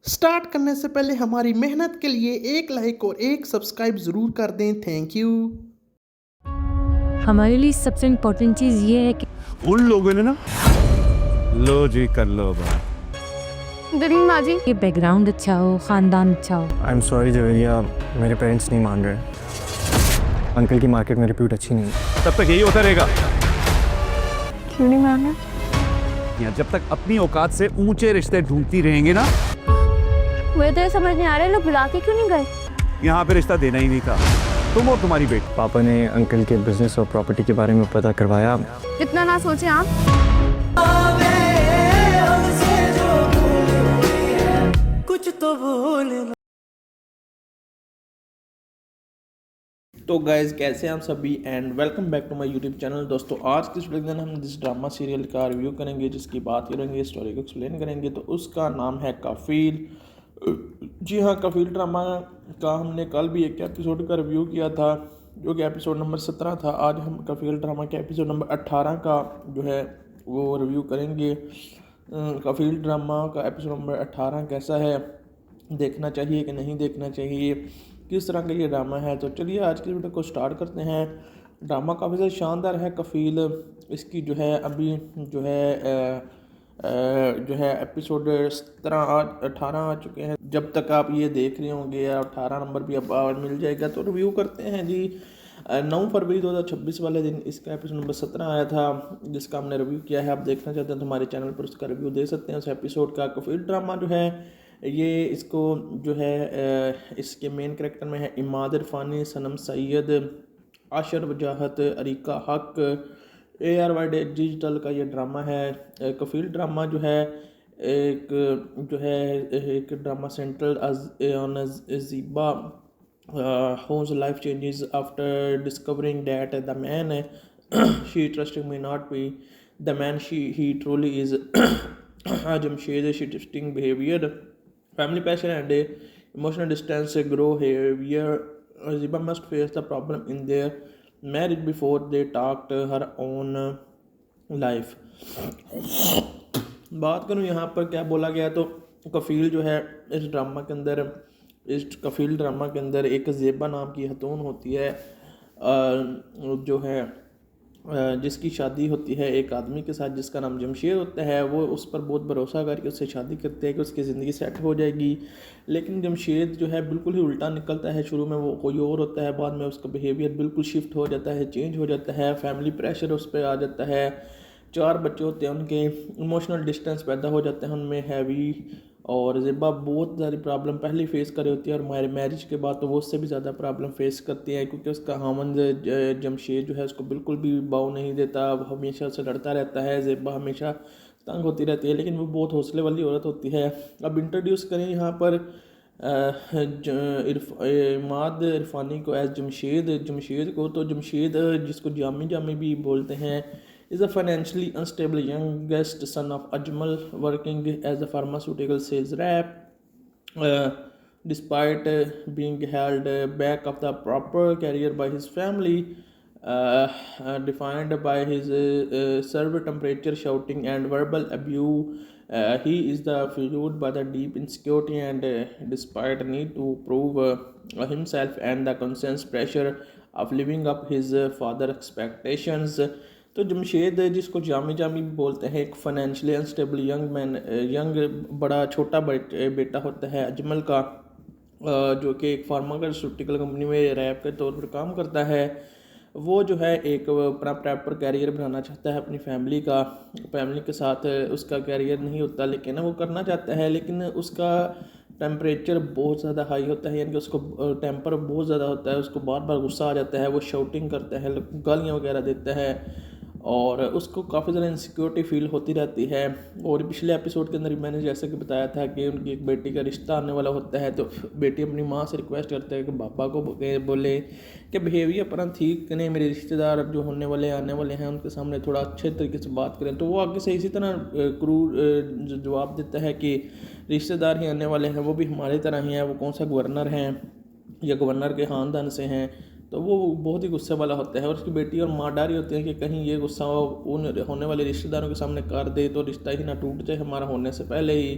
Start करने से पहले हमारी मेहनत के लिए एक लाइक और एक सब्सक्राइब ज़रूर कर दें। Thank you. हमारे लिए सबसे इम्पोर्टेंट चीज़ ये है कि उन लोगों ने ना लो जी कर लो बात। दिल्ली माँ जी ये बैकग्राउंड अच्छा हो, ख़ानदान अच्छा हो। आई एम सॉरी जवेरिया, मेरे पेरेंट्स नहीं मान रहे। अंकल की मार्केट में रिप्यूट अच्छी नहीं है। तब तक यही होता रहेगा। क्यों नहीं मान रहे? यहाँ जब तक अपनी औकात से ऊंचे रिश्ते ढूंढती रहेंगे ना, मुझे तो ये समझ नहीं आ रहा है, लोग बुला के क्यों नहीं गए? यहाँ पे रिश्ता देना ही नहीं था। तुम और तुम्हारी बेटी। पापा ने अंकल के बिजनेस और प्रॉपर्टी के बारे में पता करवाया। इतना ना सोचे आप। तो गाइज़ कैसे हैं आप सभी and welcome back to my YouTube channel. दोस्तों आज की इस वीडियो में हम जिस ड्रामा सीरियल का रिव्यू करेंगे, जिसकी बात करेंगे, स्टोरी को एक्सप्लेन करेंगे, तो उसका नाम है कफील। जी हाँ, कफील ड्रामा का हमने कल भी एक एपिसोड का रिव्यू किया था, जो कि एपिसोड नंबर 17 था। आज हम कफील ड्रामा के एपिसोड नंबर 18 का जो है वो रिव्यू करेंगे। कफील ड्रामा का एपिसोड नंबर 18 कैसा है, देखना चाहिए कि नहीं देखना चाहिए, किस तरह का ये ड्रामा है। तो चलिए आज की वीडियो को स्टार्ट करते हैं। ड्रामा काफ़ी ज़्यादा शानदार है कफील। इसकी जो है अभी जो है एपिसोड 18 आ चुके हैं। जब तक आप ये देख रहे होंगे या 18 नंबर भी अब मिल जाएगा। तो रिव्यू करते हैं जी। 9 फरवरी 2026 वाले दिन इसका एपिसोड नंबर 17 आया था, जिसका हमने रिव्यू किया है। आप देखना चाहते हैं तो हमारे चैनल पर उसका रिव्यू दे सकते हैं। उस एपिसोड का कफील ड्रामा जो है ये इसको जो है इसके मेन कैरेक्टर में है इमाद इरफानी, सनम सैयद, आशर वजाहत, अरीका हक, ARY डिजिटल का ये ड्रामा है। कफील ड्रामा जो है एक drama central on Zeba whose life changes after discovering that the man she trusting may not be the man he truly is. Jamshed shifting behavior, family pressure and emotional distance grow here. Ziba must face the problem in their marriage before they talked her own life. बात करूँ यहाँ पर क्या बोला गया, तो कफील जो है इस कफील ड्रामा के अंदर एक ज़ेबा नाम की खतून होती है, जो है जिसकी शादी होती है एक आदमी के साथ जिसका नाम जमशेद होता है। वो उस पर बहुत भरोसा करके उससे शादी करते हैं कि उसकी ज़िंदगी सेट हो जाएगी, लेकिन जमशेद जो है बिल्कुल ही उल्टा निकलता है। शुरू में वो कोई और होता है, बाद में उसका बिहेवियर बिल्कुल शिफ्ट हो जाता है, चेंज हो जाता है। फैमिली प्रेशर उस पर आ जाता है। 4 बच्चे होते हैं उनके, इमोशनल डिस्टेंस पैदा हो जाते हैं उनमें हैवी। और ज़ेबा बहुत सारी प्रॉब्लम पहले फेस कर रही होती है, और हमारे मैरिज के बाद तो वो उससे भी ज़्यादा प्रॉब्लम फेस करती है, क्योंकि उसका हामंद जमशेद जो है उसको बिल्कुल भी बाव नहीं देता, हमेशा उससे लड़ता रहता है। ज़ेबा हमेशा तंग होती रहती है, लेकिन वो बहुत हौसले वाली औरत होती है। अब इंट्रोड्यूस करें यहाँ पर इमाद इरफानी को एज जमशेद को। तो जमशेद जिसको जामी भी बोलते हैं, is a financially unstable youngest son of Ajmal, working as a pharmaceutical sales rep. Despite being held back of the proper career by his family, defined by his severe temperature, shouting, and verbal abuse, he is fueled by the deep insecurity and despite need to prove himself and the constant pressure of living up his father expectations. तो जमशेद जिसको जामी बोलते हैं, एक financially unstable young बड़ा छोटा बेटा होता है अजमल का, जो कि एक फार्मास्यूटिकल कंपनी में रैप के तौर पर काम करता है। वो जो है एक अपना प्रॉपर कैरियर बनाना चाहता है अपनी फैमिली के साथ। उसका कैरियर नहीं होता, लेकिन वो करना चाहता है, लेकिन उसका टेम्परेचर बहुत ज़्यादा हाई होता है, यानी कि उसको टेम्पर बहुत ज़्यादा होता है, उसको बार बार गुस्सा आ जाता है, वो शाउटिंग करता है, गालियाँ वगैरह देता है, और उसको काफ़ी ज़्यादा इनसिक्योरिटी फील होती रहती है। और पिछले एपिसोड के अंदर मैंने जैसे कि बताया था कि उनकी एक बेटी का रिश्ता आने वाला होता है, तो बेटी अपनी माँ से रिक्वेस्ट करते हैं कि पापा को बोले कि बिहेवियर अपना ठीक करें, मेरे रिश्तेदार जो आने वाले हैं उनके सामने थोड़ा अच्छे तरीके से बात करें। तो वो आगे से इसी तरह क्रूर जवाब देता है कि रिश्तेदार ही आने वाले हैं, वो भी हमारी तरह ही हैं, वो कौन सा गवर्नर हैं या गवर्नर के ख़ानदान से हैं। तो वो बहुत ही गुस्से वाला होता है, और उसकी बेटी और माँ डर रही होती है कि कहीं ये गुस्सा उन होने वाले रिश्तेदारों के सामने कर दे तो रिश्ता ही ना टूट जाए हमारा होने से पहले ही।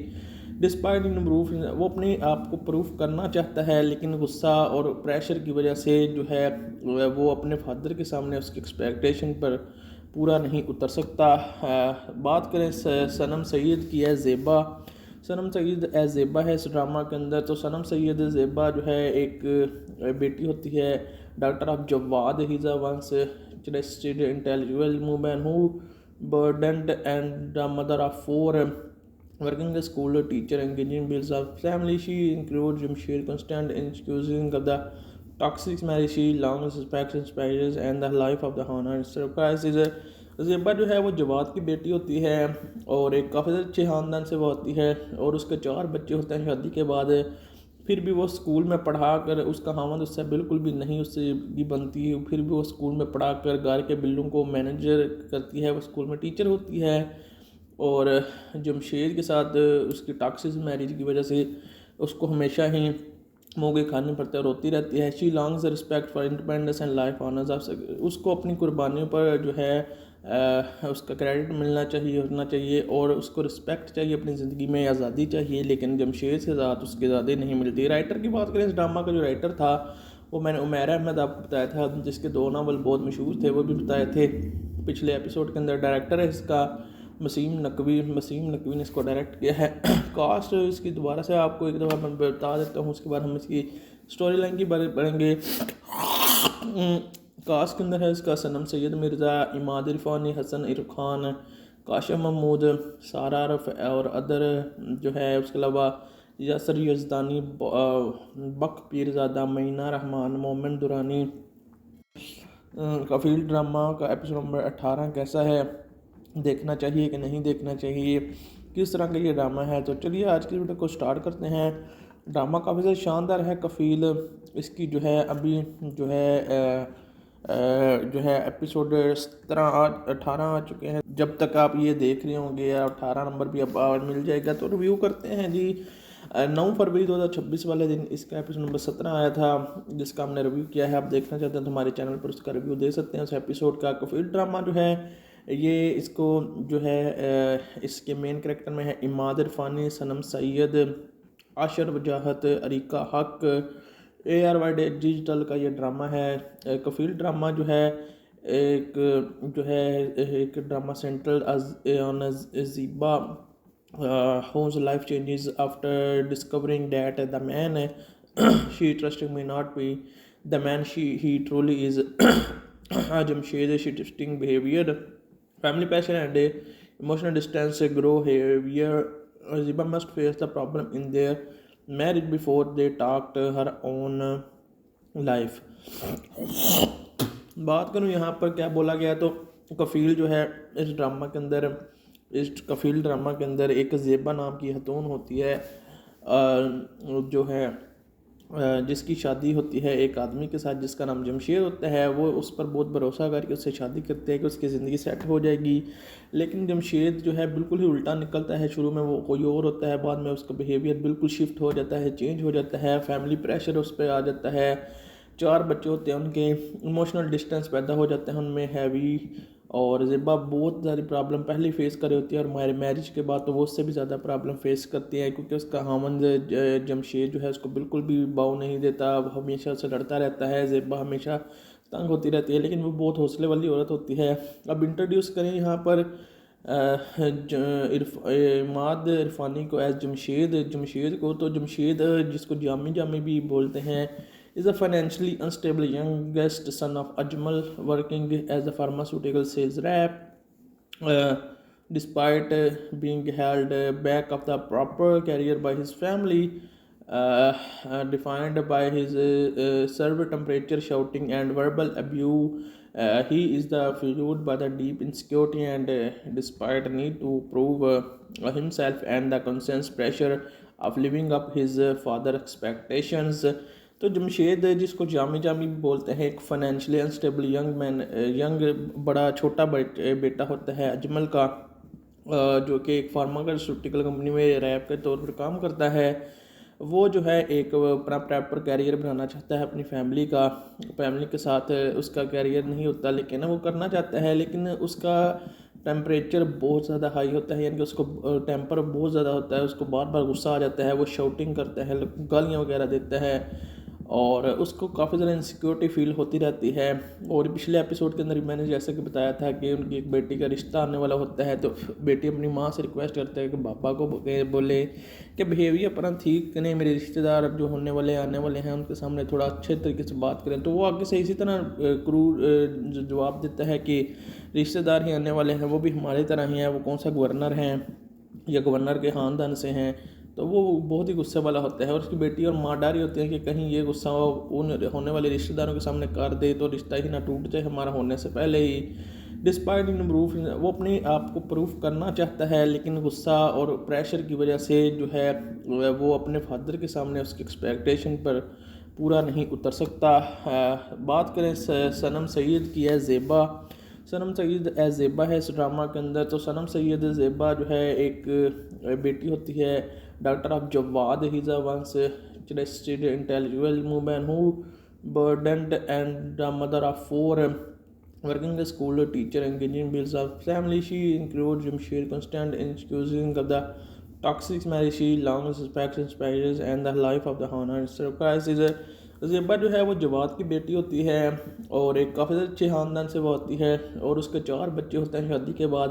डिस्पाइट इन प्रूफ, वो अपने आप को प्रूफ करना चाहता है लेकिन गुस्सा और प्रेशर की वजह से जो है वो अपने फादर के सामने उसकी एक्सपेक्टेशन पर पूरा नहीं उतर सकता। बात करें सनम सईद की है ज़ेबा। सनम सईद एज ज़ेबा है इस ड्रामा के अंदर। तो सनम सईद ज़ेबा जो है एक बेटी होती है daughter of Jawad. He is a once trusted intellectual woman who burdened and the mother of four, working as school teacher, engaging bills of family. She includes Jamshid constant excusing of the toxic marriage. She long suspects inspires and the life of the honor surprise is Zeba जो है वो जवाद की बेटी होती है और एक काफ़ी अच्छे ख़ानदान से वो होती है और उसके 4 बच्चे होते हैं शादी के बाद। फिर भी वो स्कूल में पढ़ा कर, उसका खामद उससे बिल्कुल भी नहीं उससे भी बनती है, फिर भी वो स्कूल में पढ़ा कर घर के बिलों को मैनेजर करती है। वो स्कूल में टीचर होती है और जमशेद के साथ उसकी टॉक्सिक मैरिज की वजह से उसको हमेशा ही मोगे खाने पड़ते हैं, रोती रहती है। She longs respect for independence and life honours. उसको अपनी कुर्बानियों पर जो है उसका क्रेडिट मिलना चाहिए, होना चाहिए और उसको रिस्पेक्ट चाहिए, अपनी ज़िंदगी में आज़ादी चाहिए, लेकिन जमशेद से ज़्यादा उसकी आज़ादी नहीं मिलती। राइटर की बात करें, इस ड्रामा का जो राइटर था वो मैंने उमैर अहमद आपको बताया था, जिसके 2 नावल बहुत मशहूर थे, वो भी बताए थे पिछले एपिसोड के अंदर। डायरेक्टर है इसका वसीम नकवी ने इसको डायरेक्ट किया है। कास्ट इसकी दोबारा से आपको एक दफ़ा मैं बता देता हूँ, उसके बाद हम इसकी स्टोरी लाइन की बारे पढ़ेंगे। कास्ट के अंदर है इसका सनम सैयद मिर्ज़ा, इमाद इरफानी, हसन इरफ खान, काशिम महमूद, सारा आरफ और अदर जो है। उसके अलावा यासर यजदानी, बक पीरज़ादा, मईना रहमान, मोमिन दुरानी। कफील ड्रामा का एपिसोड नंबर 18 कैसा है, देखना चाहिए कि नहीं देखना चाहिए, किस तरह का ये ड्रामा है। तो चलिए आज की वीडियो को स्टार्ट करते हैं। ड्रामा काफ़ी ज़्यादा शानदार है। कफील इसकी जो है अभी जो है एपिसोड 18 आ चुके हैं। जब तक आप ये देख रहे होंगे या 18 नंबर भी अब मिल जाएगा। तो रिव्यू करते हैं जी। 9 फरवरी 2026 वाले दिन इसका एपिसोड नंबर 17 आया था, जिसका हमने रिव्यू किया है। आप देखना चाहते हैं तो हमारे चैनल पर उसका रिव्यू दे सकते हैं उस एपिसोड का। कफील ड्रामा जो है ये इसको जो है इसके मेन कैरेक्टर में है इमाद इरफानी, सनम सैयद, आशर वजाहत, अरीका हक। ARY डिजिटल का ये ड्रामा है। कफील ड्रामा जो है एक drama central on Zeba whose life changes after discovering that the man she trusting may not be the man he truly is. Jamshed shifting behavior, family passion and emotional distance grow heavier. Ziba must face the problem in their marriage before they talked her own life. बात करूँ यहाँ पर क्या बोला गया, तो कफील जो है इस कफील ड्रामा के अंदर एक ज़ेबा नाम की खतून होती है जो है जिसकी शादी होती है एक आदमी के साथ जिसका नाम जमशेद होता है। वो उस पर बहुत भरोसा करके उससे शादी करते हैं कि उसकी ज़िंदगी सेट हो जाएगी, लेकिन जमशेद जो है बिल्कुल ही उल्टा निकलता है। शुरू में वो कोई और होता है, बाद में उसका बिहेवियर बिल्कुल शिफ्ट हो जाता है, चेंज हो जाता है। फैमिली प्रेशर उस पर आ जाता है। 4 बच्चे होते हैं उनके, इमोशनल डिस्टेंस पैदा हो जाता है उनमें हैवी। और ज़ेबा बहुत सारी प्रॉब्लम पहले फेस कर रही होती है और हमारे मैरिज के बाद तो वो उससे भी ज़्यादा प्रॉब्लम फेस करती है, क्योंकि उसका हामंद जमशेद जो है उसको बिल्कुल भी बाव नहीं देता, वो हमेशा उससे लड़ता रहता है। ज़ेबा हमेशा तंग होती रहती है, लेकिन वो बहुत हौसले वाली औरत होती है। अब इंट्रोड्यूस करें यहाँ पर इमाद इरफानी को एज जमशेद को। तो जमशेद जिसको जामी भी बोलते हैं is a financially unstable youngest son of Ajmal, working as a pharmaceutical sales rep. Despite being held back of the proper career by his family, defined by his severe temperature, shouting, and verbal abuse, he is fueled by the deep insecurity and despite need to prove himself and the constant pressure of living up his father's expectations. तो जमशेद जिसको जामी बोलते हैं, एक financially unstable young बड़ा छोटा बेटा होता है अजमल का, जो कि एक फार्मास्यूटिकल कंपनी में रैप के तौर पर काम करता है। वो जो है एक अपना प्रॉपर कैरियर बनाना चाहता है अपनी फैमिली के साथ। उसका कैरियर नहीं होता लेकिन वो करना चाहता है, लेकिन उसका टेम्परेचर बहुत ज़्यादा हाई होता है, यानी कि उसको टेम्पर बहुत ज़्यादा होता है, उसको बार बार गुस्सा आ जाता है, वो शाउटिंग करता है, गालियाँ वगैरह देता है और उसको काफ़ी ज़्यादा इनसिक्योरिटी फील होती रहती है। और पिछले एपिसोड के अंदर मैंने जैसे कि बताया था कि उनकी एक बेटी का रिश्ता आने वाला होता है, तो बेटी अपनी माँ से रिक्वेस्ट करता है कि पापा को बोले कि बिहेवियर अपना ठीक करें, मेरे रिश्तेदार जो होने वाले आने वाले हैं उनके सामने थोड़ा अच्छे तरीके से बात करें। तो वो आगे से इसी तरह क्रूर जवाब देता है कि रिश्तेदार ही आने वाले हैं, वो भी हमारी तरह ही हैं, वो कौन सा गवर्नर हैं या गवर्नर के ख़ानदान से हैं। तो वो बहुत ही गुस्से वाला होता है और उसकी बेटी और माँ डर रही होती है कि कहीं ये गुस्सा उन होने वाले रिश्तेदारों के सामने कर दे तो रिश्ता ही ना टूट जाए हमारा होने से पहले ही। डिस्पाइट इन प्रूफ, वो अपने आप को प्रूफ करना चाहता है, लेकिन गुस्सा और प्रेशर की वजह से जो है वो अपने फादर के सामने उसकी एक्सपेक्टेशन पर पूरा नहीं उतर सकता। बात करें सनम सईद की है ज़ेबा। सनम सईद एज ज़ेबा है इस ड्रामा के अंदर। तो सनम सईद ज़ेबा जो है एक बेटी होती है daughter of Jawad. He is a once trusted intellectual woman who burdened and the mother of four, working as school teacher, engaging bills of family. She includes Jamshir constant in excusing of the toxic marriage. She longs respects inspires and the life of the honor surprise is a Zeba जो है वो जवाद की बेटी होती है और एक काफ़ी अच्छे ख़ानदान से वो होती है और उसके 4 बच्चे होते हैं शादी के बाद।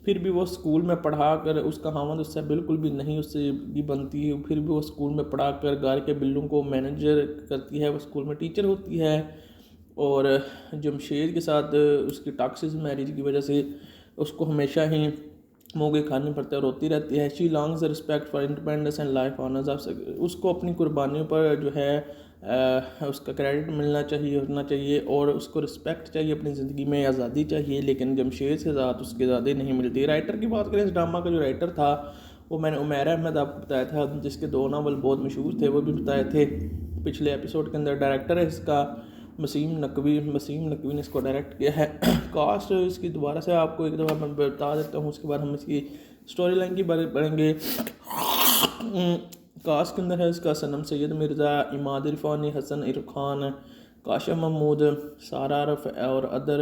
फिर भी वो स्कूल में पढ़ा कर, उसका खामद उससे बिल्कुल भी नहीं उससे भी बनती है, फिर भी वो स्कूल में पढ़ा कर घर के बिल्लों को मैनेजर करती है, वो स्कूल में टीचर होती है। और जमशेद के साथ उसकी टॉक्सिक मैरिज की वजह से उसको हमेशा ही मोगे खाने पड़ते हैं और रोती रहती है। She longs respect for independence and life honours of, उसको अपनी कुर्बानियों पर जो है उसका क्रेडिट मिलना चाहिए, होना चाहिए और उसको रिस्पेक्ट चाहिए, अपनी ज़िंदगी में आज़ादी चाहिए, लेकिन जमशेद से ज़्यादा उसकी आज़ादी नहीं मिलती। राइटर की बात करें, इस ड्रामा का जो राइटर था वो मैंने उमैर अहमद आपको बताया था, जिसके 2 नावल बहुत मशहूर थे, वो भी बताए थे पिछले एपिसोड के अंदर। डायरेक्टर है इसका वसीम नकवी ने इसको डायरेक्ट किया है। कास्ट इसकी दोबारा से आपको एक दफ़ा मैं बता देता हूँ, उसके बाद हम इसकी स्टोरी लाइन की बारे पढ़ेंगे। कास्ट के अंदर है इसका सनम सैयद मिर्ज़ा, इमाद इरफानी, हसन इरखान, काशिम महमूद, सारा अरफ और अदर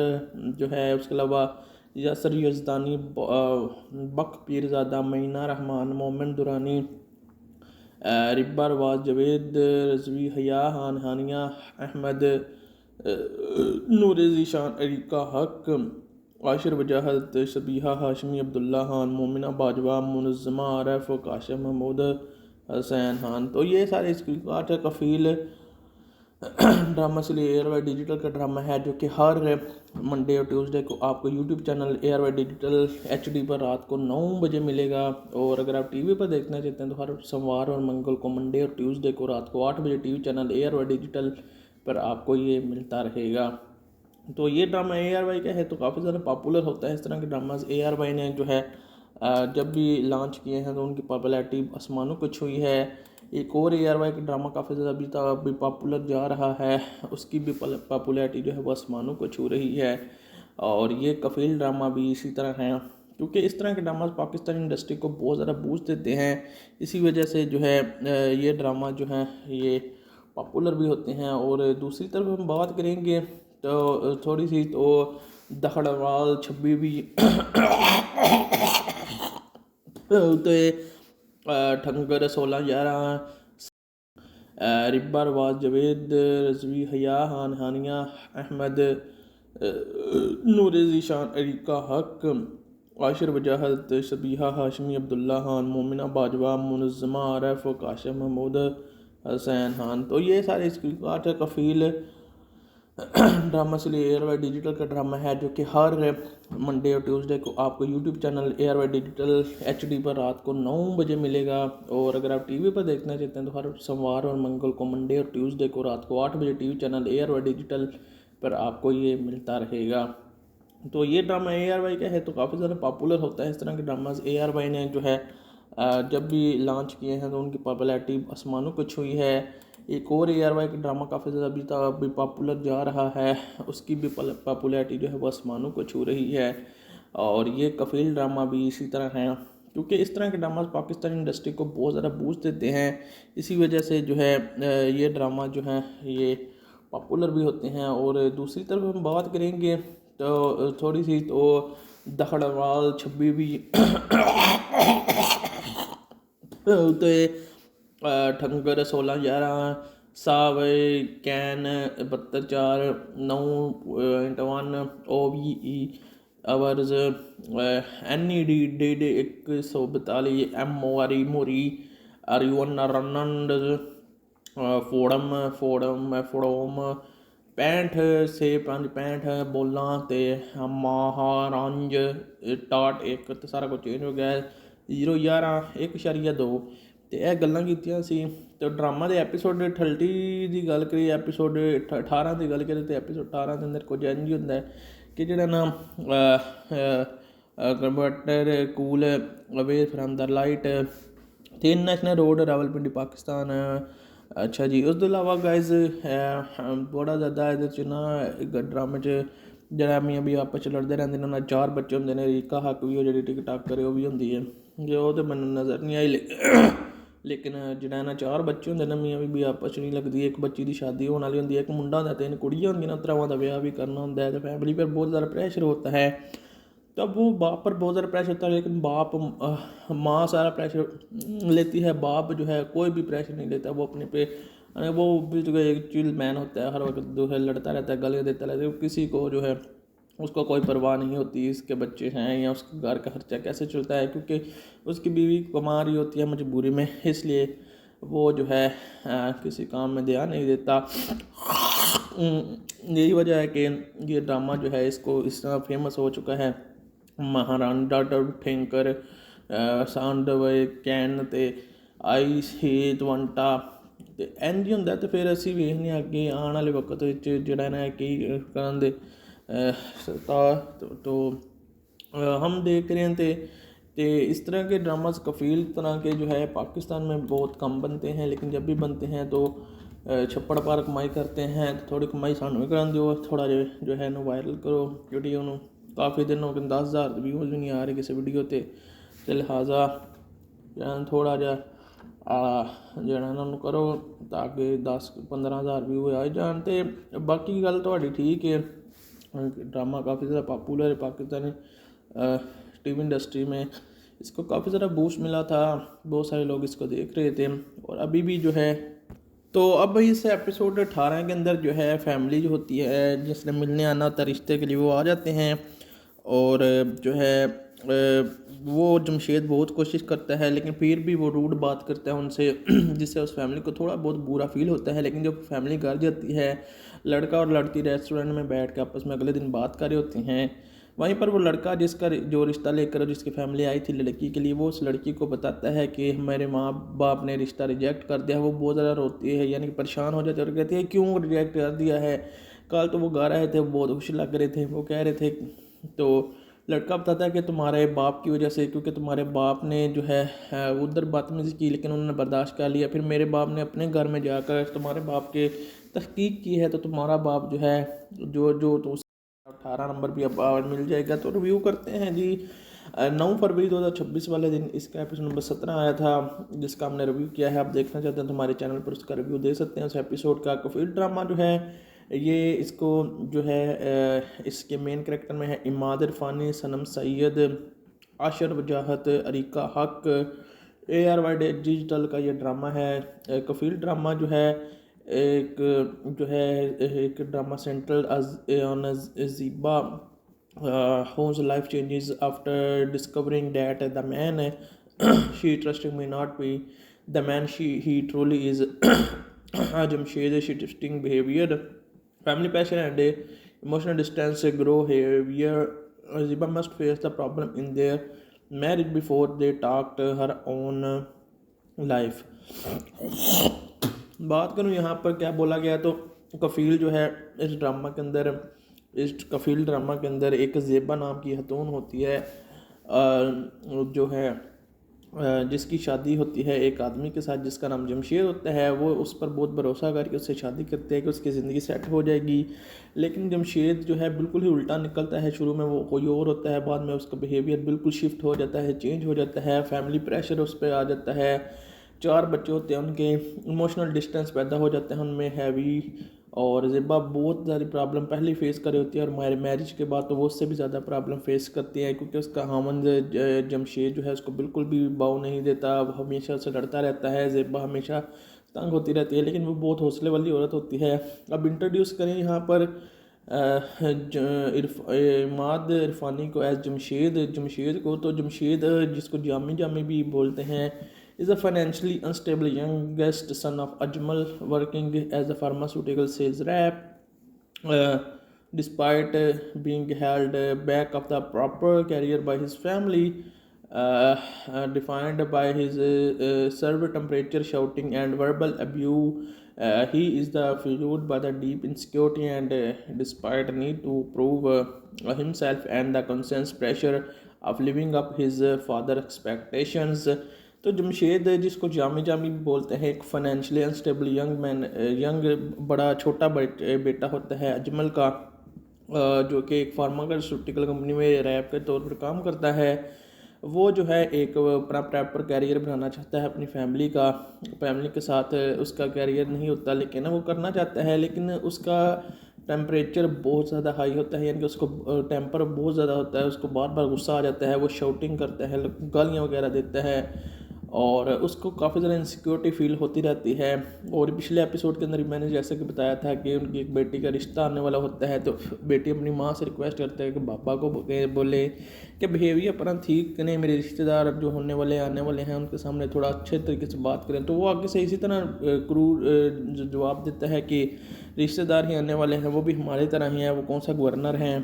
जो है। उसके अलावा यासर यजदानी, बक पीरज़ादा, मईना रहमान, मोमिन दुरानी, रिब्बा रवाज, जवेद रजवी, हया खान, हानिया अहमद, नूर ज़ीशान, अरीका हक, आशिर वजाहत, शबीहा हाशमी, अब्दुल्ला खान, मोमिना बाजवा, मुनज़्ज़मा आरफ, काशिम महमूद, हसैन खान। तो ये सारे इसकी कास्ट है। कफ़ील ड्रामा से एयर डिजिटल का ड्रामा है जो कि हर मंडे और ट्यूसडे को आपको YouTube channel air digital HD पर रात को 9 बजे मिलेगा। और अगर आप टीवी पर देखना चाहते हैं तो हर सोमवार और मंगल को, मंडे और ट्यूसडे को रात को 8 बजे टीवी चैनल एयर डिजिटल पर आपको ये मिलता रहेगा। तो ये ड्रामा ARY का है तो काफ़ी ज़्यादा पॉपुलर होता है। इस तरह के ड्रामाज ARY ने जो है जब भी लॉन्च किए हैं तो उनकी पॉपुलैरिटी आसमानों को छुई है। एक और ARY का ड्रामा काफ़ी ज़्यादा अभी पॉपुलर जा रहा है, उसकी भी पॉपुलैरिटी जो है वो आसमानों को छू रही है। और ये कफ़ील ड्रामा भी इसी तरह है, क्योंकि इस तरह के ड्रामा पाकिस्तानी इंडस्ट्री को बहुत ज़्यादा बूस्ट देते हैं। इसी वजह से जो है ये ड्रामा जो है ये पॉपुलर भी होते हैं। और दूसरी तरफ हम बात करेंगे तो थोड़ी सी तो दहड़वाल 26 भी तो ठंगर 16-11, रिब्बा रवाज, जवेद रजवी, हया खान, हानिया अहमद, नूर ज़ीशान, अरीका हक, आशिर वजाहत, शबीहा हाशमी, अब्दुल्ला खान, मोमिना बाजवा, मुनज़्ज़मा आरफ, काशिम महमूद, हसैन खान। तो ये सारे इसकी कास्ट है। कफ़ील ड्रामा से एयर डिजिटल का ड्रामा है जो कि हर मंडे और ट्यूसडे को आपको YouTube channel air digital HD पर रात को 9 बजे मिलेगा। और अगर आप टीवी पर देखना चाहते हैं तो हर सोमवार और मंगल को, मंडे और ट्यूसडे को रात को 8 बजे टीवी चैनल एयर डिजिटल पर आपको ये मिलता रहेगा। तो ये ड्रामा ARY का है तो काफ़ी ज़्यादा पॉपुलर होता है। इस तरह के ड्रामाज ARY ने जो है जब भी लॉन्च किए हैं तो उनकी पॉपुलैरिटी आसमानों को छुई है। एक और ARY का ड्रामा काफ़ी ज़्यादा अभी पॉपुलर जा रहा है, उसकी भी पॉपुलैरिटी जो है वो आसमानों को छू रही है। और ये कफ़ील ड्रामा भी इसी तरह है, क्योंकि इस तरह के ड्रामाज पाकिस्तानी इंडस्ट्री को बहुत ज़्यादा बूस्ट देते हैं। इसी वजह से जो है ये ड्रामा जो है ये पॉपुलर भी होते हैं। और दूसरी तरफ हम बात करेंगे तो थोड़ी सी तो दखड़वाल छब्बी भी ते ठंगर 16-11 Save can 72-4 9x1 OVE hours NED dead 142 MORE Mori R1 रनंड फोड़म 65 से 65 बोलां ते महारांज टाट एक ते सारा कुछ चेंज हो गया है 011 1.2 ਤੇ ਇਹ ਗੱਲਾਂ ਕੀਤੀਆਂ ਸੀ ਤੇ ਡਰਾਮਾ ਦੇ ਐਪੀਸੋਡ 30 ਦੀ ਗੱਲ ਕਰੀ ਐਪੀਸੋਡ 18 ਦੀ ਗੱਲ ਕਰੀ ਤੇ ਐਪੀਸੋਡ 18 ਦੇ ਅੰਦਰ ਕੁਝ ਇੰਝ ਹੀ ਹੁੰਦਾ ਹੈ ਕਿ ਜਿਹੜਾ ਨਾ ਕਨਵਰਟਰ ਕੂਲ ਅਵੇ ਫਰਮ ਦਾ ਲਾਈਟ ਤੇ ਨੈਸ਼ਨਲ ਰੋਡ ਰਾਵਲਪਿੰਡੀ ਪਾਕਿਸਤਾਨ ਅੱਛਾ ਜੀ ਉਸ ਤੋਂ ਇਲਾਵਾ ਗਾਇਜ਼ ਬੜਾ ਜ਼ਿਆਦਾ ਇਹਦੇ 'ਚ ਨਾ ਡਰਾਮੇ 'ਚ ਜਿਹੜਾ ਮੀਆਂ ਵੀ ਆਪਸ 'ਚ ਲੜਦੇ ਰਹਿੰਦੇ ਨੇ ਉਹਨਾਂ 4 ਬੱਚੇ ਹੁੰਦੇ ਨੇ ਰੀਕਾ ਹੱਕ ਵੀ ਉਹ ਜਿਹੜੀ ਟਿਕਟਾਕ ਕਰੇ ਉਹ ਵੀ ਹੁੰਦੀ ਹੈ ਜੇ ਉਹ ਤਾਂ ਮੈਨੂੰ ਨਜ਼ਰ ਨਹੀਂ ਆਈ ਲੇਕਿਨ ਜਿਹੜਾ ਇਹਨਾਂ 4 ਬੱਚੇ ਹੁੰਦੇ ਨੇ ਮੀਆਂ ਵੀ ਆਪਸ 'ਚ ਨਹੀਂ ਲੱਗਦੀ ਇੱਕ ਬੱਚੀ ਦੀ ਸ਼ਾਦੀ ਹੋਣ ਵਾਲੀ ਹੁੰਦੀ ਹੈ ਇੱਕ ਮੁੰਡਾ ਹੁੰਦਾ 3 ਕੁੜੀਆਂ ਹੁੰਦੀਆਂ ਨੇ ਤਰਾਵਾਂ ਦਾ ਵਿਆਹ ਵੀ करना ਹੁੰਦਾ है तो फैमिली पर बहुत ज़्यादा प्रेशर होता है तब वो बाप पर बहुत ज़्यादा प्रेशर होता है लेकिन बाप माँ सारा प्रेशर लेती है बाप जो है कोई भी प्रेशर नहीं लेता वो अपने पे वो भी जो एक चिल मैन होता है हर वक्त जो है लड़ता रहता है गालियाँ देता रहता है किसी को जो है उसको कोई परवाह नहीं होती इसके बच्चे हैं या उसके घर का खर्चा कैसे चलता है क्योंकि उसकी बीवी कमा रही होती है मजबूरी में इसलिए वो जो है किसी काम में ध्यान नहीं देता यही वजह है कि ये ड्रामा जो है इसको इस तरह फेमस हो चुका है महारानी डॉक्टर ठेंकर सांडवे कैन ते आई हेत वंटा ਤੇ ਇੰਝ ਹੀ ਹੁੰਦਾ ਤੇ ਫਿਰ ਅਸੀਂ ਵੇਖਦੇ ਹਾਂ ਅੱਗੇ ਆਉਣ ਵਾਲੇ ਵਕਤ ਵਿੱਚ ਜਿਹੜਾ ਨਾ ਕੀ ਕਰਨ ਦੇ तो हम देख रहे थे तो इस तरह के ड्रामास कफ़ील तरह के जो है पाकिस्तान में बहुत कम बनते हैं लेकिन जब भी बनते हैं तो छप्पड़ पार कमाई करते हैं तो थोड़ी कमाई सानू भी करा दो थोड़ा जो है ना वायरल करो वीडियो ਨੂੰ काफ़ी दिन हो गए 10,000 व्यूज़ भी नहीं आ रहे किसी वीडियो ਤੇ लिहाजा थोड़ा ਜਿਹਾ ਜਿਹੜਾ ਇਹਨਾਂ ਨੂੰ ਕਰੋ ਤਾਂ ਕਿ 10-15,000 व्यू ਆ ਜਾਣ ਤੇ ਬਾਕੀ ਗੱਲ ਤੁਹਾਡੀ ਠੀਕ ਹੈ ड्रामा काफ़ी ज़्यादा पॉपुलर है पाकिस्तानी टीवी इंडस्ट्री में इसको काफ़ी ज़्यादा बूस्ट मिला था बहुत सारे लोग इसको देख रहे थे और अभी भी जो है तो अब इस एपिसोड 18 के अंदर जो है फैमिली जो होती है जिसने मिलने आना होता है रिश्ते के लिए वो आ जाते हैं और जो है वो जमशेद बहुत कोशिश करता है लेकिन फिर भी वो रूड बात करता है उनसे जिससे उस फैमिली को थोड़ा बहुत बुरा फील होता है लेकिन जब फैमिली घर जाती है लड़का और लड़की रेस्टोरेंट में बैठ के आपस में अगले दिन बात कर रहे होते हैं वहीं पर वो लड़का जिसका जो रिश्ता लेकर जिसकी फैमिली आई थी लड़की के लिए वो उस लड़की को बताता है कि हमारे माँ बाप ने रिश्ता रिजेक्ट कर दिया वो बहुत ज़्यादा रोती है यानी कि परेशान हो जाती है और कहती है क्यों रिजेक्ट कर दिया है कल तो वो गा रहे थे बहुत खुश लग रहे थे वो कह रहे थे तो लड़का बताता है कि तुम्हारे बाप की वजह से क्योंकि तुम्हारे बाप ने जो है उधर बदतमीज़ी की लेकिन उन्होंने बर्दाश्त कर लिया फिर मेरे बाप ने अपने घर में जाकर तुम्हारे बाप के तहकीक की है तो तुम्हारा बाप जो है जो तो 18 नंबर भी अब मिल जाएगा तो रिव्यू करते हैं जी 9 फरवरी 2026 वाले दिन इसका एपिसोड नंबर 17 आया था जिसका हमने रिव्यू किया है आप देखना चाहते हैं तो हमारे चैनल पर उसका रिव्यू दे सकते हैं उस एपिसोड का कफ़ील ड्रामा जो है ये इसको जो है इसके मेन कैरेक्टर में है इमाद इरफानी सनम सैयद आशर वजाहत अरीका हक ARY डिजिटल का ये ड्रामा है कफ़ील ड्रामा जो है एक जो है एक drama central on Zeba whose life changes after discovering that the man she trusting may not be the man he truly is Jamshed shifting behavior family passion and emotional distance grow here Ziba must face the problem in their marriage before they talked her own life बात करूँ यहाँ पर क्या बोला गया तो कफ़ील जो है इस ड्रामा के अंदर इस कफ़ील ड्रामा के अंदर एक ज़ेबा नाम की खतून होती है जो है जिसकी शादी होती है एक आदमी के साथ जिसका नाम जमशेद होता है वो उस पर बहुत भरोसा करके उससे शादी करते हैं कि उसकी ज़िंदगी सेट हो जाएगी लेकिन जमशेद जो है बिल्कुल ही उल्टा निकलता है शुरू में वो कोई और होता है बाद में उसका बिहेवियर बिल्कुल शिफ्ट हो जाता है चेंज हो जाता है फैमिली प्रेशर उस पर आ जाता है 4 बच्चे होते हैं उनके इमोशनल डिस्टेंस पैदा हो जाते हैं उनमें हैवी और ज़ेबा बहुत सारी प्रॉब्लम पहले फेस कर रही होती है, और हमारे मैरिज के बाद तो वो उससे भी ज़्यादा प्रॉब्लम फेस करती है, क्योंकि उसका हामंद जमशेद जो है उसको बिल्कुल भी बाव नहीं देता, वो हमेशा उससे लड़ता रहता है। ज़ेबा हमेशा तंग होती रहती है, लेकिन वो बहुत हौसले वाली औरत होती है। अब इंट्रोड्यूस करें यहाँ पर इमाद इरफानी को एज जमशेद को। तो जमशेद जिसको जामी जामी भी बोलते हैं, is a financially unstable youngest son of Ajmal, working as a pharmaceutical sales rep. Uh, Despite being held back of the proper career by his family, defined by his server temperature, shouting, and verbal abuse, he is the fueled by the deep insecurity, and despite need to prove himself and the constant pressure of living up his father expectations. तो जमशेद जिसको जामी जामी भी बोलते हैं, एक financially unstable young बड़ा छोटा बेटा होता है अजमल का, जो कि एक फार्मास्यूटिकल कंपनी में रैप के तौर पर काम करता है। वो जो है एक अपना प्रॉपर कैरियर बनाना चाहता है अपनी फैमिली के साथ उसका कैरियर नहीं होता, लेकिन वो करना चाहता है, लेकिन उसका टेम्परेचर बहुत ज़्यादा हाई होता है, यानी कि उसको टेम्पर बहुत ज़्यादा होता है, उसको बार बार गुस्सा आ जाता है, वो शाउटिंग करता है, गालियाँ वगैरह देता है, और उसको काफ़ी ज़्यादा इनसिक्योरिटी फील होती रहती है। और पिछले एपिसोड के अंदर मैंने जैसे कि बताया था कि उनकी एक बेटी का रिश्ता आने वाला होता है, तो बेटी अपनी माँ से रिक्वेस्ट करता है कि पापा को बोले कि बिहेवियर अपना ठीक करें, मेरे रिश्तेदार जो होने वाले आने वाले हैं उनके सामने थोड़ा अच्छे तरीके से बात करें। तो वो आगे से इसी तरह क्रूर जवाब देता है कि रिश्तेदार ही आने वाले हैं, वो भी हमारी तरह ही हैं, वो कौन सा गवर्नर हैं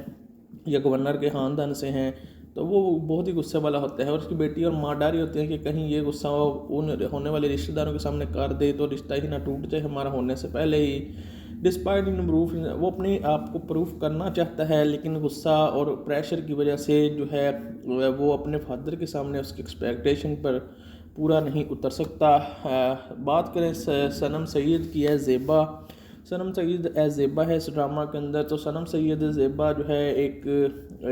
या गवर्नर के ख़ानदान से हैं। तो वो बहुत ही गुस्से वाला होता है, और उसकी बेटी और माँ डर रही होती है कि कहीं ये गुस्सा उन होने वाले रिश्तेदारों के सामने कर दे तो रिश्ता ही ना टूट जाए हमारा होने से पहले ही। डिस्पाइट इन प्रूफ, वो अपने आप को प्रूफ करना चाहता है, लेकिन गुस्सा और प्रेशर की वजह से जो है वो अपने फादर के सामने उसकी एक्सपेक्टेशन पर पूरा नहीं उतर सकता। बात करें सनम सईद की है ज़ेबा। सनम सईद एज ज़ेबा है इस ड्रामा के अंदर। तो सनम सईद ज़ेबा जो है एक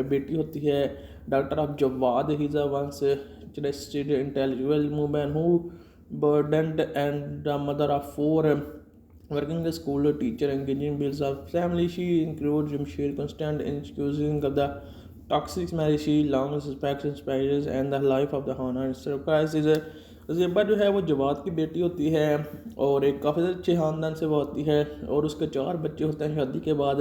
बेटी होती है daughter of Jawad. He is a once trusted intellectual woman who burdened and the mother of four, working as school teacher, engaging bills of family. She includes Jamshid constant excusing of the toxic marriage. She long suspects inspires and the life of the honor surprise is a Zeba जो है वो जवाद की बेटी होती है, और एक काफ़ी अच्छे ख़ानदान से वो होती है, और उसके 4 बच्चे होते हैं शादी के बाद।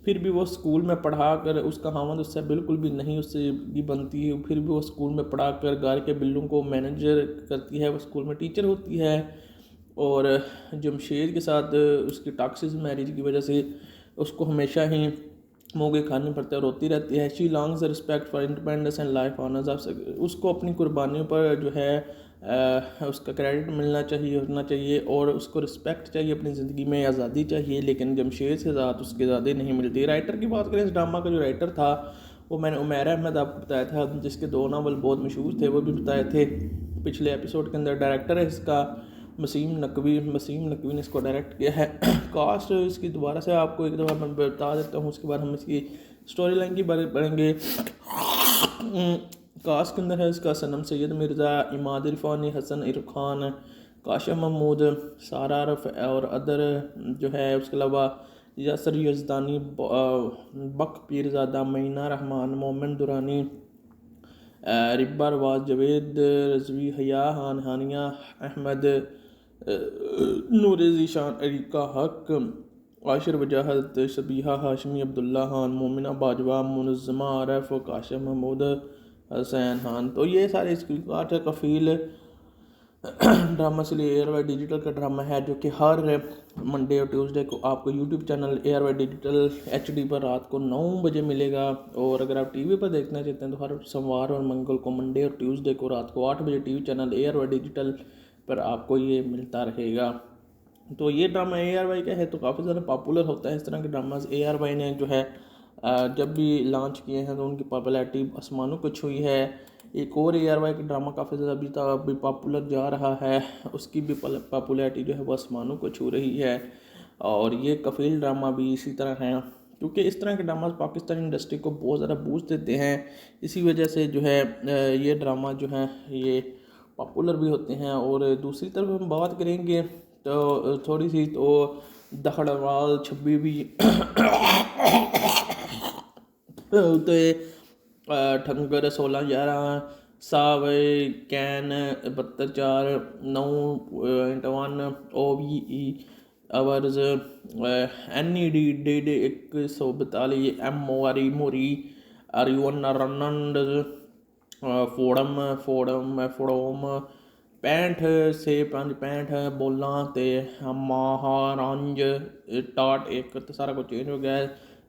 फिर भी वो स्कूल में पढ़ा कर, उसका खामद उससे बिल्कुल भी नहीं उससे भी बनती है, फिर भी वो स्कूल में पढ़ा कर घर के बिलों को मैनेजर करती है, वो स्कूल में टीचर होती है। और जमशेद के साथ उसकी टॉक्सिक मैरिज की वजह से उसको हमेशा ही मोगे खाने पड़ते हैं, रोती रहती है। She longs respect for independence and life honours of, उसको अपनी कुर्बानियों पर जो है उसका क्रेडिट मिलना चाहिए, होना चाहिए, और उसको रिस्पेक्ट चाहिए, अपनी ज़िंदगी में आज़ादी चाहिए, लेकिन जमशेद से ज़्यादा उसकी आज़ादी नहीं मिलती। राइटर की बात करें, इस ड्रामा का जो राइटर था वो मैंने उमैर अहमद आपको बताया था, जिसके 2 नावल बहुत मशहूर थे, वो भी बताए थे पिछले एपिसोड के अंदर। डायरेक्टर है इसका वसीम नकवी ने इसको डायरेक्ट किया है। कास्ट इसकी दोबारा से आपको एक दफ़ा मैं बता देता हूँ, उसके बाद हम इसकी स्टोरी लाइन की बारे पढ़ेंगे। कास्ट के अंदर है इसका सनम सैयद मिर्ज़ा, इमाद इरफानी, हसन इरखान, काशिम महमूद, सारा रफ और अदर जो है। उसके अलावा यासर यजदानी, बक पीरज़ादा, मईना रहमान, मोमिन दुरानी, रिब्बा रवाज, जवेद रजवी, हया खान, हानिया अहमद, नूर ज़ीशान, अरीका हक, आशिर वजाहत, शबीहा हाशमी, अब्दुल्ला खान, मोमिना बाजवा, मुनज़्ज़मा आरफ, काशिम महमूद, हसैन खान। तो ये सारे इसकी कास्ट है। कफ़ील ड्रामा से लिए एयर वाई डिजिटल का ड्रामा है, जो कि हर मंडे और ट्यूसडे को आपको YouTube channel AR Y digital HD पर रात को 9 बजे मिलेगा। और अगर आप टीवी पर देखना चाहते हैं तो हर सोमवार और मंगल को, मंडे और ट्यूसडे को रात को 8 बजे TV channel AR Y digital पर आपको ये मिलता रहेगा। तो ये ड्रामा ARY का है, तो काफ़ी ज़्यादा पॉपुलर होता है इस तरह के ड्रामाज। ARY ने जो है जब भी लॉन्च किए हैं तो उनकी पॉपुलैरिटी आसमानों को छुई है। एक और ARY का ड्रामा काफ़ी ज़्यादा अभी पॉपुलर जा रहा है, उसकी भी पॉपुलैरिटी जो है वो आसमानों को छू रही है। और ये कफ़ील ड्रामा भी इसी तरह है, क्योंकि इस तरह के ड्रामा पाकिस्तानी इंडस्ट्री को बहुत ज़्यादा बूस्ट देते हैं। इसी वजह से जो है ये ड्रामा जो है ये पॉपुलर भी होते हैं। और दूसरी तरफ हम बात करेंगे तो थोड़ी सी, तो दखड़वाल 26 भी ते ठंगर 16-11 Save can 72-4 9.1 OVE hours NED dead 142 MORE Mori R1 रनंड फोड़म 65 से 65 बोलां ते महारंज टाट एक तो सारा कुछ चेंज हो गया है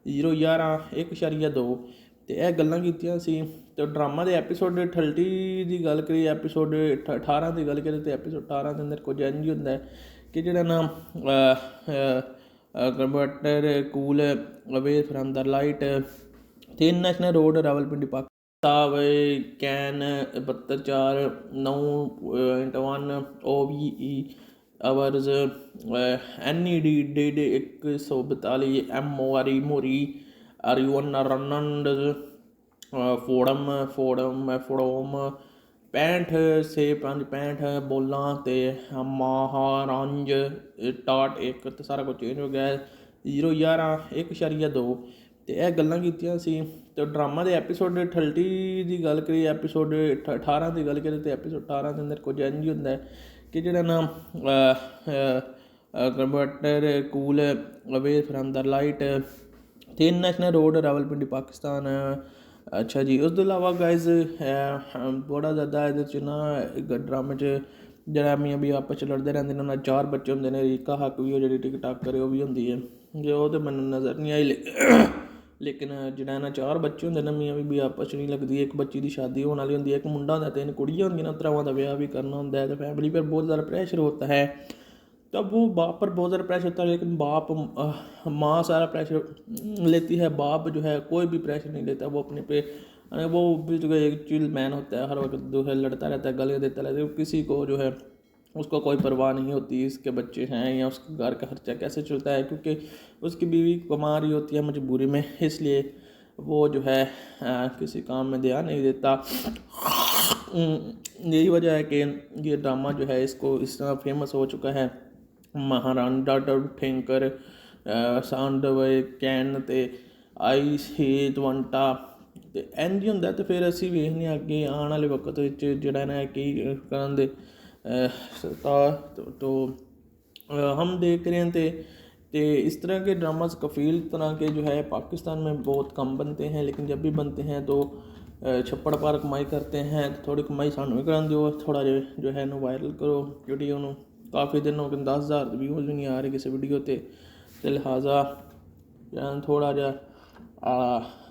011 1.2 ਤੇ ਇਹ ਗੱਲਾਂ ਕੀਤੀਆਂ ਸੀ ਤੇ ਡਰਾਮਾ ਦੇ ਐਪੀਸੋਡ 30 ਦੀ ਗੱਲ ਕਰੀਏ ਐਪੀਸੋਡ 18 ਦੀ ਗੱਲ ਕਰੀਏ ਤੇ ਐਪੀਸੋਡ 18 ਦੇ ਅੰਦਰ ਕੁਝ ਇੰਝ ਹੁੰਦਾ ਹੈ ਕਿ ਜਿਹੜਾ ਨਾ ਕਨਵਰਟਰ ਕੂਲ ਅਵੇ ਫਰਮ ਦਾ ਲਾਈਟ ਤੇ ਨੈਸ਼ਨਲ ਰੋਡ ਰਾਵਲਪਿੰਡੀ ਸਾਵੇ ਕੈਨ 72-4 9.1 OVE ਆਵਰਸ NED ਡੇਡ 142 MORE ਮੋਰੀ R1 ਰਨੰਡ फोड़म 65 से 65 बोलां ते महारंज टाट एक तो सारा कुछ चेंज हो गया है 011 1.2 ਤੇ ਇਹ ਗੱਲਾਂ ਕੀਤੀਆਂ ਸੀ ਤੇ ਡਰਾਮਾ ਦੇ ਐਪੀਸੋਡ 30 ਦੀ ਗੱਲ ਕਰੀਏ ਐਪੀਸੋਡ 18 ਦੀ ਗੱਲ ਕਰੀਏ ਤੇ ਐਪੀਸੋਡ 18 ਦੇ ਅੰਦਰ ਕੁਝ ਇੰਝ ਹੁੰਦਾ ਹੈ ਕਿ ਜਿਹੜਾ ਨਾ ਕਨਵਰਟਰ ਕੂਲ ਅਵੇ ਫਰਮ ਦਾ ਲਾਈਟ ਤੇ ਨੈਸ਼ਨਲ ਰੋਡ ਰਾਵਲਪਿੰਡੀ ਪਾਕਿਸਤਾਨ ਅੱਛਾ ਜੀ ਉਸ ਤੋਂ ਇਲਾਵਾ ਗਾਇਜ਼ ਬੜਾ ਜ਼ਿਆਦਾ ਇਹਦੇ 'ਚ ਨਾ ਡਰਾਮੇ 'ਚ ਜਿਹੜਾ ਮੀਆਂ ਵੀ ਆਪਸ 'ਚ ਲੜਦੇ ਰਹਿੰਦੇ ਨੇ ਉਹਨਾਂ 4 ਬੱਚੇ ਹੁੰਦੇ ਨੇ ਰੀਕਾ ਹੱਕ ਵੀ ਉਹ ਜਿਹੜੀ ਟਿਕਟਾਕ ਕਰੇ ਉਹ ਵੀ ਹੁੰਦੀ ਹੈ ਜੇ ਉਹ ਤਾਂ ਮੈਨੂੰ ਨਜ਼ਰ ਨਹੀਂ ਆਈ ਲੇਕਿਨ ਜਿਹੜਾ ਇਹਨਾਂ 4 ਬੱਚੇ ਹੁੰਦੇ ਨੇ ਮੀਆਂ ਵੀ ਆਪਸ 'ਚ ਨਹੀਂ ਲੱਗਦੀ ਇੱਕ ਬੱਚੀ ਦੀ ਸ਼ਾਦੀ ਹੋਣ ਵਾਲੀ ਹੁੰਦੀ ਹੈ ਇੱਕ ਮੁੰਡਾ ਹੁੰਦਾ 3 ਕੁੜੀਆਂ ਹੁੰਦੀਆਂ ਨੇ ਭਰਾਵਾਂ ਦਾ ਵਿਆਹ ਵੀ ਕਰਨਾ ਹੁੰਦਾ है तो फैमिली पर बहुत ज़्यादा प्रेशर होता है तब वो बाप पर बहुत ज़्यादा प्रेशर होता है लेकिन बाप माँ सारा प्रेशर लेती है बाप जो है कोई भी प्रेशर नहीं लेता वो अपने पे वो बिल्कुल एक चिल मैन होता है हर वक्त जो है लड़ता रहता है गालियाँ देता रहता है किसी को जो है उसको कोई परवाह नहीं होती इसके बच्चे हैं या उसके घर का खर्चा कैसे चलता है क्योंकि उसकी बीवी कमा रही होती है मजबूरी में इसलिए वो जो है किसी काम में ध्यान नहीं देता यही वजह है कि ये ड्रामा जो है इसको इस तरह फेमस हो चुका है महारानी डॉक्टर ठेंकर सांडवे कैन ते आई हेट वंटा ਤੇ ਇੰਝ ਹੀ ਹੁੰਦਾ ਤੇ ਫਿਰ ਅਸੀਂ ਵੇਖਦੇ ਹਾਂ ਅੱਗੇ ਆਉਣ ਵਾਲੇ ਵਕਤ ਵਿੱਚ ਜਿਹੜਾ ਨਾ ਕੀ ਕਰਨ ਦੇ तो हम देख रहे थे तो इस तरह के ड्रामास कफ़ील तरह के जो है पाकिस्तान में बहुत कम बनते हैं लेकिन जब भी बनते हैं तो छप्पड़ पार कमाई करते हैं तो थोड़ी कमाई सानू भी करा दो थोड़ा जो है ना वायरल करो वीडियो ਨੂੰ काफ़ी दिन हो गए 10,000 व्यूज़ भी नहीं आ रहे किसी वीडियो ਤੇ लिहाजा थोड़ा ਜਿਹਾ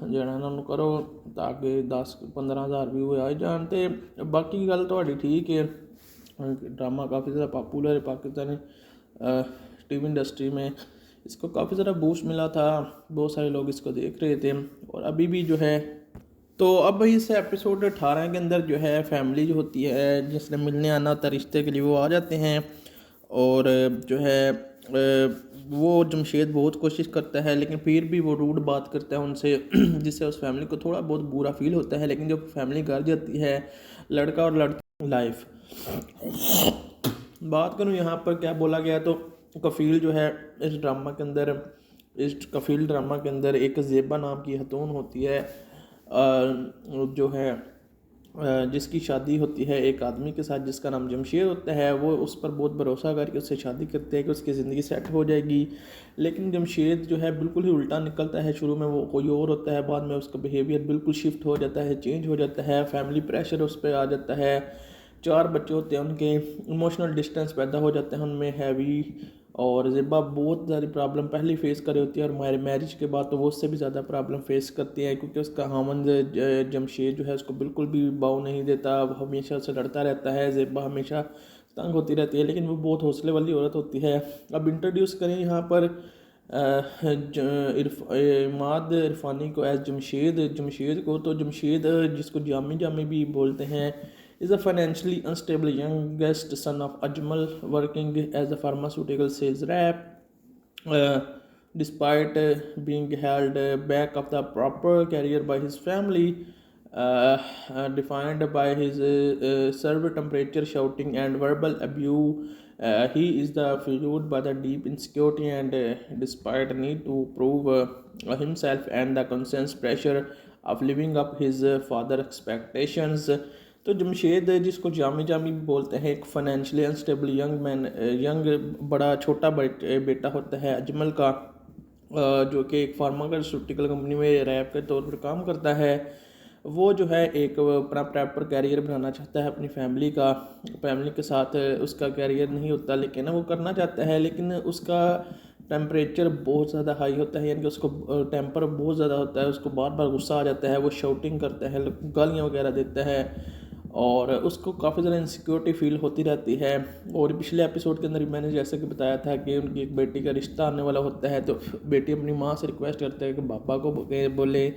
ਜਿਹੜਾ ਇਹਨਾਂ ਨੂੰ ਕਰੋ ਤਾਂ ਕਿ 10-15,000 ਵਿਊ ਆ ਜਾਣ ਤੇ ਬਾਕੀ ਗੱਲ ਤੁਹਾਡੀ ਠੀਕ ਹੈ ड्रामा काफ़ी ज़्यादा पॉपुलर है पाकिस्तानी टीवी इंडस्ट्री में इसको काफ़ी ज़्यादा बूस्ट मिला था बहुत सारे लोग इसको देख रहे थे और अभी भी जो है तो अब इस एपिसोड 18 के अंदर जो है फैमिली जो होती है जिसने मिलने आना होता रिश्ते के लिए वो आ जाते हैं और जो है वो जमशेद बहुत कोशिश करता है लेकिन फिर भी वो रूड बात करता है उनसे जिससे उस फैमिली को थोड़ा बहुत बुरा फील होता है लेकिन जब फैमिली घर जाती है लड़का और लड़की लाइफ बात करूँ यहाँ पर क्या बोला गया तो कफ़ील जो है इस ड्रामा के अंदर इस कफ़ील ड्रामा के अंदर एक ज़ेबा नाम की खतून होती है जो है जिसकी शादी होती है एक आदमी के साथ जिसका नाम जमशेद होता है वो उस पर बहुत भरोसा करके उससे शादी करते हैं कि उसकी ज़िंदगी सेट हो जाएगी लेकिन जमशेद जो है बिल्कुल ही उल्टा निकलता है शुरू में वो कोई और होता है बाद में उसका बिहेवियर बिल्कुल शिफ्ट हो जाता है चेंज हो जाता है फैमिली प्रेशर उस पर आ जाता है 4 बच्चे होते हैं उनके इमोशनल डिस्टेंस पैदा हो जाते हैं उनमें हैवी और ज़ेबा बहुत ज़्यादा प्रॉब्लम पहले फेस कर रही होती है और मैरिज के बाद तो वो उससे भी ज़्यादा प्रॉब्लम फेस करती है क्योंकि उसका हामंद जमशेद जो है उसको बिल्कुल भी बाव नहीं देता वो हमेशा उससे लड़ता रहता है ज़ेबा हमेशा तंग होती रहती है लेकिन वो बहुत हौसले वाली औरत होती है अब इंट्रोड्यूस करें यहाँ पर इमाद इरफानी को एज जमशेद को तो जमशेद जिसको जामी भी बोलते हैं is a financially unstable youngest son of Ajmal working as a pharmaceutical sales rep despite being held back of the proper career by his family defined by his severe temperature shouting and verbal abuse he is the fueled by the deep insecurity and despite need to prove himself and the constant pressure of living up his father expectations. तो जमशेद जिसको जामी जामी भी बोलते हैं, एक financially unstable young man, young बड़ा छोटा बेटा होता है अजमल का, जो कि एक फार्मास्यूटिकल कंपनी में रैप के तौर पर काम करता है। वो जो है एक अपना प्रॉपर कैरियर बनाना चाहता है अपनी फैमिली के साथ उसका कैरियर नहीं होता, लेकिन वो करना चाहता है, लेकिन उसका टेम्परेचर बहुत ज़्यादा हाई होता है, यानी कि उसको टेम्पर बहुत ज़्यादा होता है, उसको बार बार गुस्सा आ जाता है, वो शाउटिंग करता है, गालियाँ वगैरह देता है और उसको काफ़ी ज़्यादा इनसिक्योरिटी फील होती रहती है। और पिछले एपिसोड के अंदर मैंने जैसे कि बताया था कि उनकी एक बेटी का रिश्ता आने वाला होता है, तो बेटी अपनी माँ से रिक्वेस्ट करता है कि पापा को बोले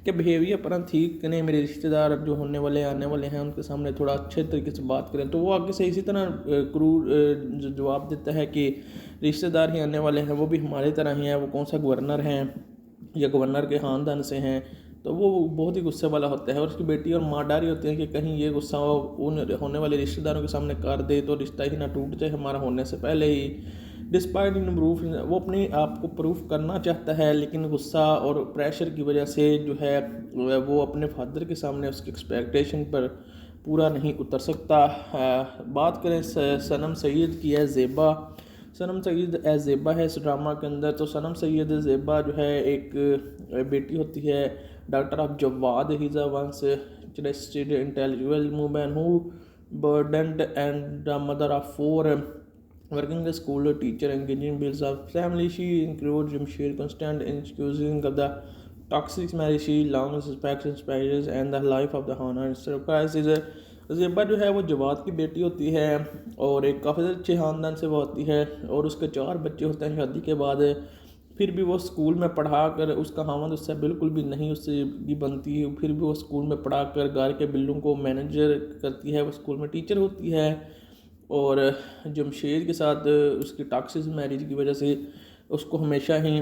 कि बिहेवियर अपना ठीक करें, मेरे रिश्तेदार जो होने वाले आने वाले हैं उनके सामने थोड़ा अच्छे तरीके से बात करें। तो वो आगे से इसी तरह क्रूर जवाब देता है कि रिश्तेदार ही आने वाले हैं, वो भी हमारी तरह ही हैं, वो कौन सा गवर्नर हैं या गवर्नर के ख़ानदान से हैं। तो वो बहुत ही गुस्से वाला होता है और उसकी बेटी और माँ डर रही होती है कि कहीं ये गुस्सा उन होने वाले रिश्तेदारों के सामने कर दे तो रिश्ता ही ना टूट जाए हमारा होने से पहले ही। डिस्पाइट इन प्रूफ, वो अपने आप को प्रूफ करना चाहता है, लेकिन गुस्सा और प्रेशर की वजह से जो है वो अपने फादर के सामने उसकी एक्सपेक्टेशन पर पूरा नहीं उतर सकता। बात करें सनम सईद की है ज़ेबा। सनम सईद एज ज़ेबा है इस ड्रामा के अंदर। तो सनम सईद ज़ेबा जो है एक बेटी होती है daughter of Jawad. He is a once trusted intellectual woman who burdened and the mother of four, working as school teacher, engaging bills of family. She includes Jamshid constant excusing of the toxic marriage. She longs suspects inspires and the life of the honor surprise is a Zeba जो है वो जवाद की बेटी होती है और एक काफ़ी अच्छे ख़ानदान से वो होती है और उसके 4 बच्चे होते हैं शादी के बाद। फिर भी वो स्कूल में पढ़ा कर उसका खामद उससे बिल्कुल भी नहीं उससे भी बनती है, फिर भी वो स्कूल में पढ़ा कर घर के बिलों को मैनेजर करती है, वो स्कूल में टीचर होती है। और जमशेद के साथ उसकी टॉक्सिक मैरिज की वजह से उसको हमेशा ही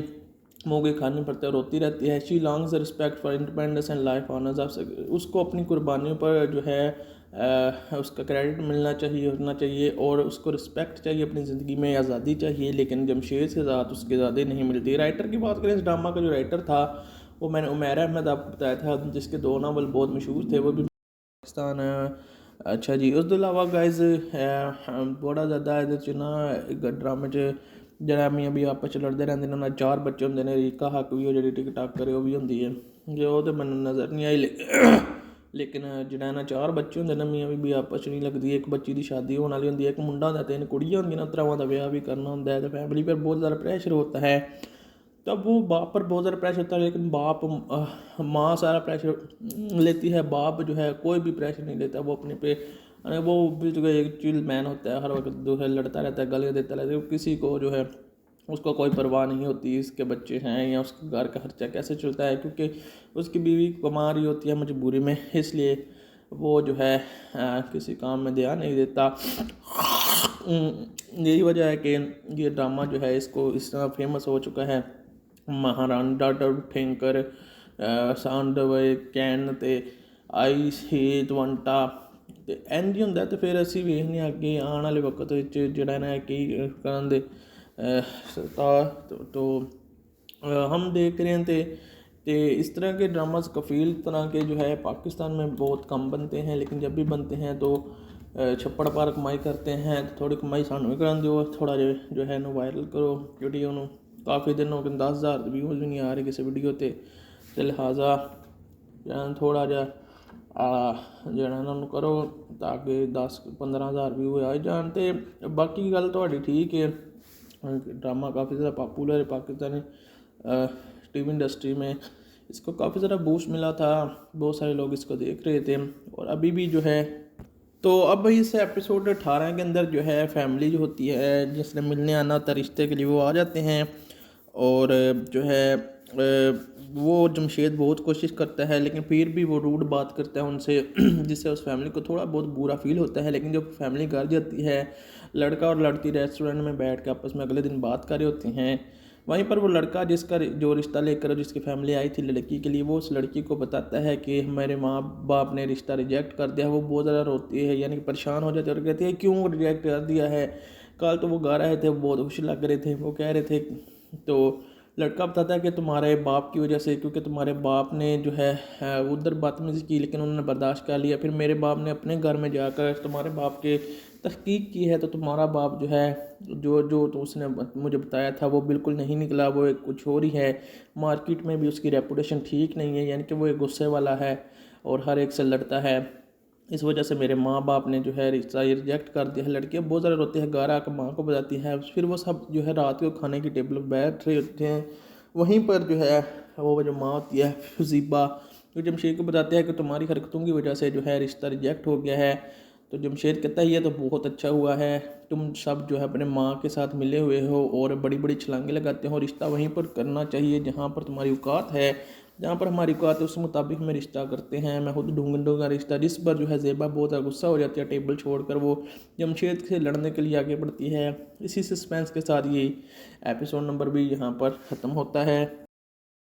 मोगे खाने पड़ते हैं, रोती रहती है। She longs respect for independence and life honours of, उसको अपनी कुर्बानियों पर जो है उसका क्रेडिट मिलना चाहिए, होना चाहिए और उसको रिस्पेक्ट चाहिए, अपनी ज़िंदगी में आज़ादी चाहिए, लेकिन जमशेद से ज़्यादा उसकी आज़ादी नहीं मिलती। राइटर की बात करें, इस ड्रामा का जो राइटर था वो मैंने उमैर अहमद आपको बताया था, जिसके 2 नावल बहुत मशहूर थे, वो भी पाकिस्तान। अच्छा जी, उस अलावा गाइज बड़ा ज़्यादा ना ड्रामे च जरा मियाँ भी आपस च लड़ते रहते हैं। 4 बच्चे होंगे ने, रीका हक भी जो टिकटॉक करे वो भी होंगी है, जो तो मैंने नज़र नहीं आई लेकिन जिहड़ा ना 4 बच्चे होंगे ना मियाँ भी आपस च नहीं लगती। एक बच्ची की शादी होने वाली होंगी, एक मुंडा होंदा, 3 कुड़ियाँ होंगी, त्रावां का ब्याह भी करना होंदा है, तो फैमिली पर बहुत ज़्यादा प्रेशर होता है। तब वो बाप पर बहुत ज़्यादा प्रेशर होता है, लेकिन बाप माँ सारा प्रेशर लेती है, बाप जो है कोई भी प्रेशर नहीं लेता। वो अपने पे वो बिल्कुल एक चिल मैन होता है, हर वक्त जो है लड़ता रहता है, गालियाँ देता रहता है, किसी को जो है उसको कोई परवाह नहीं होती इसके बच्चे हैं या उसके घर का खर्चा कैसे चलता है, क्योंकि उसकी बीवी कमा रही होती है मजबूरी में, इसलिए वो जो है किसी काम में ध्यान नहीं देता। यही वजह है कि ये ड्रामा जो है इसको इस तरह फेमस हो चुका है। महारानी डॉक्टर ठेंकर सांडवे कैन ते आई हेट वंटा ते इंज होंदा। तो फिर असी वेखने अगे आने वाले वक्त जिहड़ा ना कि करन दे तो हम देख रहे हैं ते इस तरह के ड्रामास कफ़ील तरह के जो है पाकिस्तान में बहुत कम बनते हैं, लेकिन जब भी बनते हैं तो छप्पड़ पार कमाई करते हैं। तो थोड़ी कमाई सानू भी करा दो, थोड़ा जो है ना वायरल करो वीडियो नू। काफ़ी दिन हो गए 10,000 व्यूज़ भी नहीं आ रहे किसी वीडियो ते लिहाजा थोड़ा जहा जरा इन्हों करो ताकि 10-15,000 व्यू आ जान। तो बाकी गल थोड़ी ठीक है, ड्रामा काफ़ी ज़्यादा पॉपुलर है पाकिस्तानी टीवी इंडस्ट्री में, इसको काफ़ी ज़्यादा बूस्ट मिला था, बहुत सारे लोग इसको देख रहे थे और अभी भी जो है। तो अब इस एपिसोड 18 के अंदर जो है फैमिली जो होती है जिसने मिलने आना होता है रिश्ते के लिए, वो आ जाते हैं और जो है वो जमशेद बहुत कोशिश करता है, लेकिन फिर भी वो रूड बात करता है उनसे जिससे उस फैमिली को थोड़ा बहुत बुरा फील होता है। लेकिन जब फैमिली घर जाती है, लड़का और लड़की रेस्टोरेंट में बैठ के आपस में अगले दिन बात कर रहे होते हैं, वहीं पर वो लड़का जिसका जो रिश्ता लेकर जिसकी फैमिली आई थी लड़की के लिए, वो उस लड़की को बताता है कि हमारे माँ बाप ने रिश्ता रिजेक्ट कर दिया। वो बहुत ज़्यादा रोती है, यानी कि परेशान हो जाती है और कहती है क्यों रिजेक्ट कर दिया है, कल तो वो गा रहे थे, वो बहुत खुश लग रहे थे। वो कह रहे थे, तो लड़का बताता है कि तुम्हारे बाप की वजह से, क्योंकि तुम्हारे बाप ने जो है उधर बदतमीज़ी की लेकिन उन्होंने बर्दाश्त कर लिया। फिर मेरे बाप ने अपने घर में जाकर तुम्हारे बाप के तहकीक की है, तो तुम्हारा बाप जो है जो जो तो उसने मुझे बताया था वो बिल्कुल नहीं निकला, वो एक कुछ और ही है। मार्केट में भी उसकी रेपुटेशन ठीक नहीं है, यानी कि वो एक गुस्से वाला है और हर एक से लड़ता है। इस वजह से मेरे माँ बाप ने जो है रिश्ता ये रिजेक्ट कर दिया है। लड़कियाँ बहुत ज़्यादा रोती है, घर आकर माँ को बताती है। फिर वो सब जो है रात को खाने की टेबल पर बैठ रहे होते हैं, वहीं पर जो है वो जो माँ होती है फजीबा, तो जमशेद को बताते हैं कि तुम्हारी हरकतों की वजह से जो है रिश्ता रिजेक्ट हो गया है। तो जमशेद कहता है ये तो बहुत अच्छा हुआ है, तुम सब जो है अपने माँ के साथ मिले हुए हो और बड़ी बड़ी छलांगे लगाते हो। रिश्ता वहीं पर करना चाहिए जहाँ पर तुम्हारी औकात है, जहाँ पर हमारी औकात है उस मुताबिक में रिश्ता करते हैं। मैं खुद ढूंढूंगा रिश्ता। जिस पर जो है ज़ेबा बहुत ज़्यादा गुस्सा हो जाती है, टेबल छोड़कर वो जमशेद से लड़ने के लिए आगे बढ़ती है। इसी सस्पेंस के साथ ये एपिसोड नंबर भी यहाँ पर ख़त्म होता है।